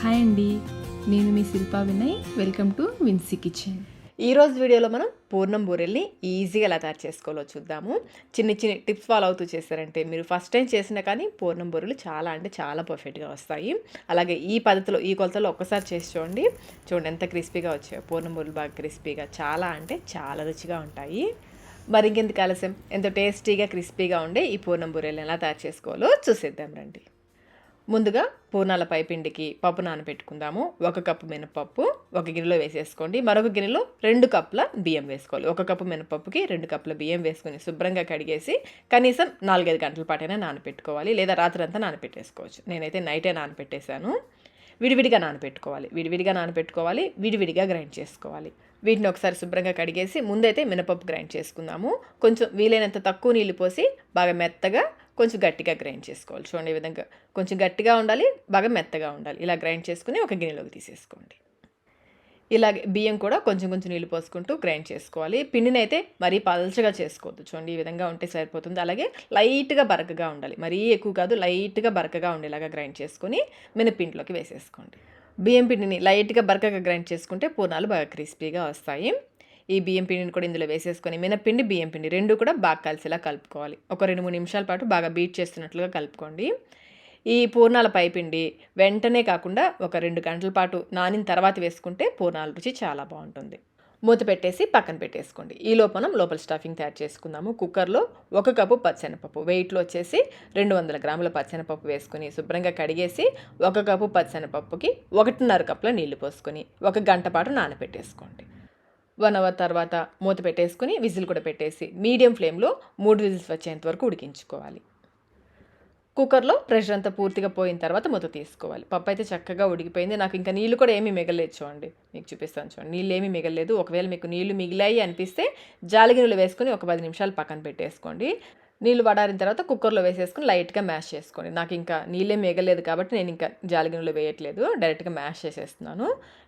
Hi అండి, నేను మీ Shilpa Vinay. Welcome to Vinsy kitchen. ఈరోజు వీడియోలో మనం పూర్ణం బూరెల్ని ఈజీగా ఎలా తయారు చేసుకోవాలో చూద్దాము. చిన్న చిన్న టిప్స్ ఫాలో అవుతూ చేశారంటే మీరు ఫస్ట్ టైం చేసినా కానీ పూర్ణం బూరెలు చాలా అంటే చాలా పర్ఫెక్ట్గా వస్తాయి. అలాగే ఈ పద్ధతిలో ఈ కొలతలో ఒక్కసారి చేసి చూడండి. చూడండి ఎంత క్రిస్పీగా వచ్చాయో. పూర్ణం బూరెలు బాగా క్రిస్పీగా చాలా అంటే చాలా రుచిగా ఉంటాయి. మరి ఇంకెందుకు ఆలస్యం, ఎంతో టేస్టీగా క్రిస్పీగా ఉండే ఈ పూర్ణం బూరెలు ఎలా తయారు చేసుకోవాలో చూసేద్దాం రండి. ముందుగా పూర్ణాల పైపిండికి పప్పు నానబెట్టుకుందాము. 1 కప్పు మినపప్పు ఒక గిన్నెలో వేసేసుకోండి. మరొక గిన్నెలో 2 కప్పుల బియ్యం వేసుకోవాలి. 1 కప్పు మినపప్పుకి 2 కప్పుల బియ్యం వేసుకొని శుభ్రంగా కడిగేసి కనీసం 4-5 గంటల పాటైనా నానబెట్టుకోవాలి, లేదా రాత్రి అంతా నానబెట్టేసుకోవచ్చు. నేనైతే నైటే నానబెట్టేశాను. విడివిడిగా నానబెట్టుకోవాలి, విడివిడిగా గ్రైండ్ చేసుకోవాలి. వీటిని ఒకసారి శుభ్రంగా కడిగేసి ముందైతే మినపప్పు గ్రైండ్ చేసుకుందాము. కొంచెం వీలైనంత తక్కువ నీళ్ళు పోసి బాగా మెత్తగా కొంచెం గట్టిగా గ్రైండ్ చేసుకోవాలి. చూడండి ఈ విధంగా కొంచెం గట్టిగా ఉండాలి, బాగా మెత్తగా ఉండాలి. ఇలా గ్రైండ్ చేసుకుని ఒక గిన్నెలోకి తీసేసుకోండి. ఇలాగే బియ్యం కూడా కొంచెం కొంచెం నీళ్ళు పోసుకుంటూ గ్రైండ్ చేసుకోవాలి. పిండిని అయితే మరీ పలచగా చేసుకోవద్దు. చూడండి ఈ విధంగా ఉంటే సరిపోతుంది. అలాగే లైట్గా బరకగా ఉండాలి, మరీ ఎక్కువ కాదు, లైట్గా బరకగా ఉండేలాగా గ్రైండ్ చేసుకొని మినపిండిలోకి వేసేసుకోండి. బియ్యం పిండిని లైట్గా బరకగా గ్రైండ్ చేసుకుంటే పూర్ణాలు బాగా క్రిస్పీగా వస్తాయి. ఈ బియ్యం పిండిని కూడా ఇందులో వేసేసుకొని మినపిండి బియ్యం పిండి 2 కూడా బాగా కలిసేలా కలుపుకోవాలి. ఒక 2-3 నిమిషాల పాటు బాగా బీట్ చేస్తున్నట్లుగా కలుపుకోండి. ఈ పూర్ణాల పైపిండి వెంటనే కాకుండా ఒక 2 గంటల పాటు నానిన తర్వాత వేసుకుంటే పూర్ణాల రుచి చాలా బాగుంటుంది. మూత పెట్టేసి పక్కన పెట్టేసుకోండి. ఈలోపు మనం లోపల స్టఫింగ్ తయారు చేసుకుందాము. కుక్కర్లో 1 కప్పు పచ్చెనపప్పు, వెయిట్లో వచ్చేసి 200 గ్రాముల పచ్చెనపప్పు వేసుకొని శుభ్రంగా కడిగేసి 1 కప్పు పచ్చెనపప్పుకి 1.5 కప్పుల నీళ్లు పోసుకొని 1 గంట పాటు నానబెట్టేసుకోండి. 1 అవర్ తర్వాత మూత పెట్టేసుకుని విజిల్ కూడా పెట్టేసి మీడియం ఫ్లేమ్లో 3 విజిల్స్ వచ్చేంత వరకు ఉడికించుకోవాలి. కుక్కర్లో ప్రెషర్ అంతా పూర్తిగా పోయిన తర్వాత మూత తీసుకోవాలి. పప్పు అయితే చక్కగా ఉడికిపోయింది. నాకు ఇంకా నీళ్ళు కూడా ఏమీ మిగలలేదు. చూడండి, మీకు చూపిస్తాను. చూడండి, నీళ్ళు ఏమీ మిగలలేదు. ఒకవేళ మీకు నీళ్లు మిగిలాయి అనిపిస్తే జాలిగిన్నెలు వేసుకొని ఒక 10 నిమిషాలు పక్కన పెట్టేసుకోండి. నీళ్ళు వడారిన తర్వాత కుక్కర్లో వేసేసుకుని లైట్గా మ్యాష్ చేసుకోండి. నాకు ఇంకా నీళ్ళే మిగలేదు కాబట్టి నేను ఇంకా జాలిగిన్నెలో వేయట్లేదు, డైరెక్ట్గా మ్యాష్ చేసేస్తున్నాను.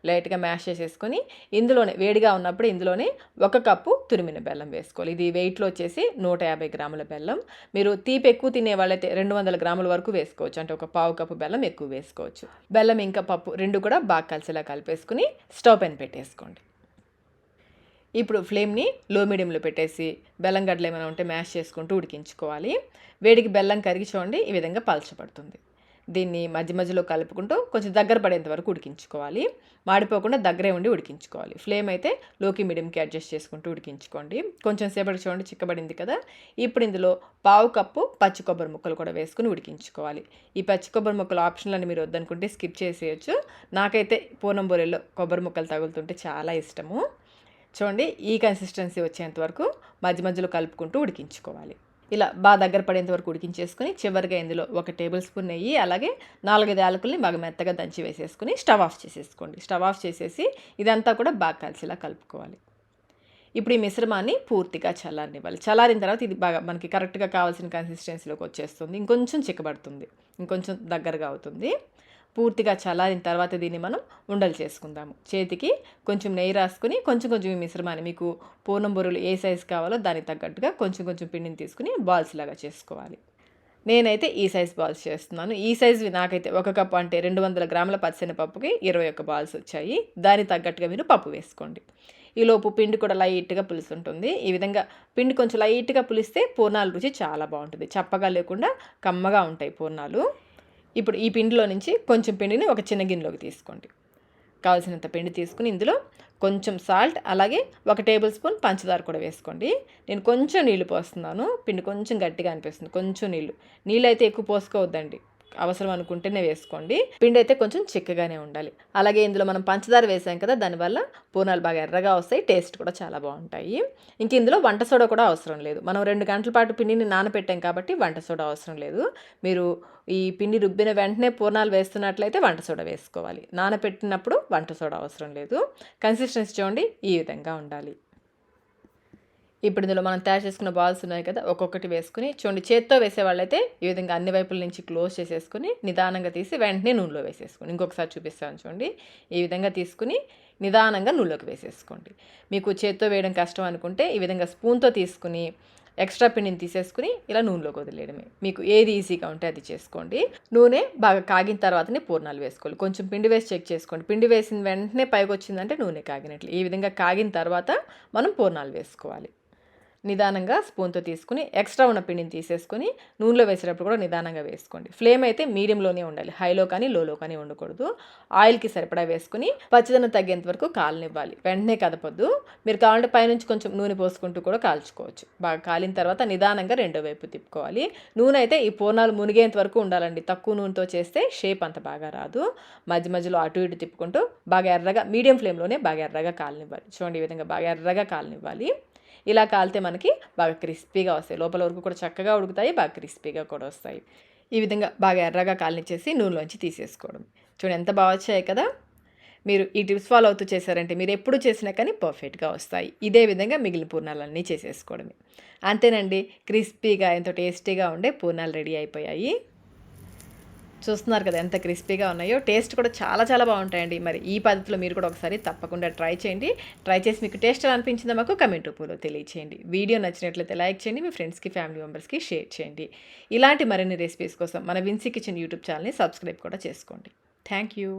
లైట్గా మ్యాష్ చేసేసుకొని ఇందులోనే వేడిగా ఉన్నప్పుడు ఇందులోనే 1 కప్పు తురిమిన బెల్లం వేసుకోవాలి. ఇది వెయిట్లో వచ్చేసి 150 గ్రాముల బెల్లం. మీరు తీపి ఎక్కువ తినే వాళ్ళైతే 200 గ్రాముల వరకు వేసుకోవచ్చు, అంటే ఒక 1/4 కప్పు బెల్లం ఎక్కువ వేసుకోవచ్చు. బెల్లం ఇంకా పప్పు 2 కూడా బాగా కలిసేలా కలిపేసుకుని స్టవ్ పైన పెట్టేసుకోండి. ఇప్పుడు ఫ్లేమ్ని లో మీడియంలో పెట్టేసి బెల్లం గడ్డలు ఏమైనా ఉంటే మ్యాష్ చేసుకుంటూ ఉడికించుకోవాలి. వేడికి బెల్లం కరిగి చూడండి ఈ విధంగా పలచబడుతుంది. దీన్ని మధ్య మధ్యలో కలుపుకుంటూ కొంచెం దగ్గర పడేంత వరకు ఉడికించుకోవాలి. మాడిపోకుండా దగ్గరే ఉండి ఉడికించుకోవాలి. ఫ్లేమ్ అయితే లోకి మీడియంకి అడ్జస్ట్ చేసుకుంటూ ఉడికించుకోండి. కొంచెం సేపటికి చూడండి చిక్కబడింది కదా. ఇప్పుడు ఇందులో 1/2 కప్పు పచ్చి కొబ్బరి ముక్కలు కూడా వేసుకుని ఉడికించుకోవాలి. ఈ పచ్చి కొబ్బరి ముక్కలు ఆప్షనల్ అని మీరు వద్దనుకుంటే స్కిప్ చేసేయచ్చు. నాకైతే పూర్ణం బూరెల్లో కొబ్బరి ముక్కలు తగులుతుంటే చాలా ఇష్టము. చూడండి ఈ కన్సిస్టెన్సీ వచ్చేంత వరకు మధ్య మధ్యలో కలుపుకుంటూ ఉడికించుకోవాలి. ఇలా బాగా దగ్గర పడేంత వరకు ఉడికించేసుకుని చివరిగా ఇందులో 1 టేబుల్ స్పూన్ నెయ్యి, అలాగే 4-5 యాలకుల్ని బాగా మెత్తగా దంచి వేసేసుకుని స్టవ్ ఆఫ్ చేసేసుకోండి. స్టవ్ ఆఫ్ చేసేసి ఇదంతా కూడా బాగా కలిసేలా కలుపుకోవాలి. ఇప్పుడు ఈ మిశ్రమాన్ని పూర్తిగా చల్లారనివ్వాలి. చల్లారిన తర్వాత ఇది బాగా మనకి కరెక్ట్గా కావాల్సిన కన్సిస్టెన్సీలోకి వచ్చేస్తుంది. ఇంకొంచెం చిక్కబడుతుంది, ఇంకొంచెం దగ్గరగా అవుతుంది. పూర్తిగా చల్లారిన తర్వాత దీన్ని మనం ఉండలు చేసుకుందాము. చేతికి కొంచెం నెయ్యి రాసుకుని కొంచెం కొంచెం ఈ మిశ్రమాన్ని మీకు పూర్ణం బూరెలు ఏ సైజు కావాలో దానికి తగ్గట్టుగా కొంచెం కొంచెం పిండిని తీసుకుని బాల్స్ లాగా చేసుకోవాలి. నేనైతే ఈ సైజ్ బాల్స్ చేస్తున్నాను. ఈ సైజు నాకైతే 1 కప్పు అంటే 200 గ్రాముల పచ్చెనపప్పుకి 21 బాల్స్ వచ్చాయి. దానికి తగ్గట్టుగా మీరు పప్పు వేసుకోండి. ఈలోపు పిండి కూడా లైట్గా పులుసుంటుంది. ఈ విధంగా పిండి కొంచెం లైట్గా పులిస్తే పూర్ణాల రుచి చాలా బాగుంటుంది. చప్పగా లేకుండా కమ్మగా ఉంటాయి పూర్ణాలు. ఇప్పుడు ఈ పిండిలో నుంచి కొంచెం పిండిని ఒక చిన్న గిన్నెలోకి తీసుకోండి. కావాల్సినంత పిండి తీసుకుని ఇందులో కొంచెం సాల్ట్, అలాగే 1 టేబుల్ స్పూన్ పంచదార కూడా వేసుకోండి. నేను కొంచెం నీళ్లు పోస్తున్నాను, పిండి కొంచెం గట్టిగా అనిపిస్తుంది. కొంచెం నీళ్ళు అయితే ఎక్కువ పోసుకోవద్దండి, అవసరం అనుకుంటేనే వేసుకోండి. పిండి అయితే కొంచెం చిక్కగానే ఉండాలి. అలాగే ఇందులో మనం పంచదార వేసాం కదా, దానివల్ల పూర్ణాలు బాగా ఎర్రగా వస్తాయి, టేస్ట్ కూడా చాలా బాగుంటాయి. ఇంక ఇందులో వంట సోడా కూడా అవసరం లేదు. మనం 2 గంటల పాటు పిండిని నానబెట్టాం కాబట్టి వంట సోడా అవసరం లేదు. మీరు ఈ పిండి రుబ్బిన వెంటనే పూర్ణాలు వేస్తున్నట్లయితే వంట సోడా వేసుకోవాలి. నానబెట్టినప్పుడు వంట సోడా అవసరం లేదు. కన్సిస్టెన్సీ చూడండి ఈ విధంగా ఉండాలి. ఇప్పుడు ఇందులో మనం తయారు చేసుకున్న బాల్స్ ఉన్నాయి కదా, ఒక్కొక్కటి వేసుకుని చూడండి, చేత్తో వేసేవాళ్ళైతే ఈ విధంగా అన్ని వైపుల నుంచి క్లోజ్ చేసేసుకుని నిదానంగా తీసి వెంటనే నూనెలో వేసేసుకోండి. ఇంకొకసారి చూపిస్తాను చూడండి, ఈ విధంగా తీసుకుని నిదానంగా నూనెలోకి వేసేసుకోండి. మీకు చేత్తో వేయడం కష్టం అనుకుంటే ఈ విధంగా స్పూన్తో తీసుకుని ఎక్స్ట్రా పిండిని తీసేసుకుని ఇలా నూనెలోకి వదిలేయడమే. మీకు ఏది ఈజీగా ఉంటే అది చేసుకోండి. నూనె బాగా కాగిన తర్వాతనే పూర్ణాలు వేసుకోవాలి. కొంచెం పిండి వేసి చెక్ చేసుకోండి. పిండి వేసిన వెంటనే పైకి వచ్చిందంటే నూనె కాగినట్లు. ఈ విధంగా కాగిన తర్వాత మనం పూర్ణాలు వేసుకోవాలి. నిదానంగా స్పూన్తో తీసుకుని ఎక్స్ట్రా ఉన్న పిండిని తీసేసుకుని నూనెలో వేసేటప్పుడు కూడా నిదానంగా వేసుకోండి. ఫ్లేమ్ అయితే మీడియంలోనే ఉండాలి, హైలో కానీ లోలో కానీ ఉండకూడదు. ఆయిల్కి సరిపడా వేసుకుని పచ్చిదనం తగ్గేంత వరకు కాలనివ్వాలి. వెంటనే కదపొద్దు. మీరు కావాలంటే పైనుంచి కొంచెం నూనె పోసుకుంటూ కూడా కాల్చుకోవచ్చు. బాగా కాలిన తర్వాత నిదానంగా రెండో వైపు తిప్పుకోవాలి. నూనె అయితే ఈ పూర్ణాలు మునిగేంత వరకు ఉండాలండి. తక్కువ నూనెతో చేస్తే షేప్ అంత బాగా రాదు. మధ్య మధ్యలో అటు ఇటు తిప్పుకుంటూ బాగా ఎర్రగా మీడియం ఫ్లేమ్లోనే బాగా ఎర్రగా కాలనివ్వాలి. చూడండి, ఈ విధంగా బాగా ఎర్రగా కాలనివ్వాలి. ఇలా కాలితే మనకి బాగా క్రిస్పీగా వస్తాయి. లోపల వరకు కూడా చక్కగా ఉడుకుతాయి, బాగా క్రిస్పీగా కూడా వస్తాయి. ఈ విధంగా బాగా ఎర్రగా కాలనిచ్చేసి నూనెలోంచి తీసేసుకోవడం. చూడండి ఎంత బాగా వచ్చాయి కదా. మీరు ఈ టిప్స్ ఫాలో అవుతూ చేశారంటే మీరు ఎప్పుడు చేసినా కానీ పర్ఫెక్ట్గా వస్తాయి. ఇదే విధంగా మిగిలిన పూర్ణాలన్నీ చేసేసుకోవడమే. అంతేనండి, క్రిస్పీగా ఎంతో టేస్టీగా ఉండే పూర్ణాలు రెడీ అయిపోయాయి. చూస్తున్నారు కదా ఎంత క్రిస్పీగా ఉన్నాయో. టేస్ట్ కూడా చాలా చాలా బాగుంటాయండి. మరి ఈ పద్ధతిలో మీరు కూడా ఒకసారి తప్పకుండా ట్రై చేయండి. ట్రై చేసి మీకు టేస్ట్ ఎలా అనిపించిందో మాకు కమెంట్ రూపంలో తెలియచేయండి. వీడియో నచ్చినట్లయితే లైక్ చేయండి, మీ ఫ్రెండ్స్కి ఫ్యామిలీ మెంబర్స్కి షేర్ చేయండి. ఇలాంటి మరిన్ని రెసిపీస్ కోసం మన విన్సీ కిచెన్ యూట్యూబ్ ఛానల్ని సబ్స్క్రైబ్ కూడా చేసుకోండి. Thank you.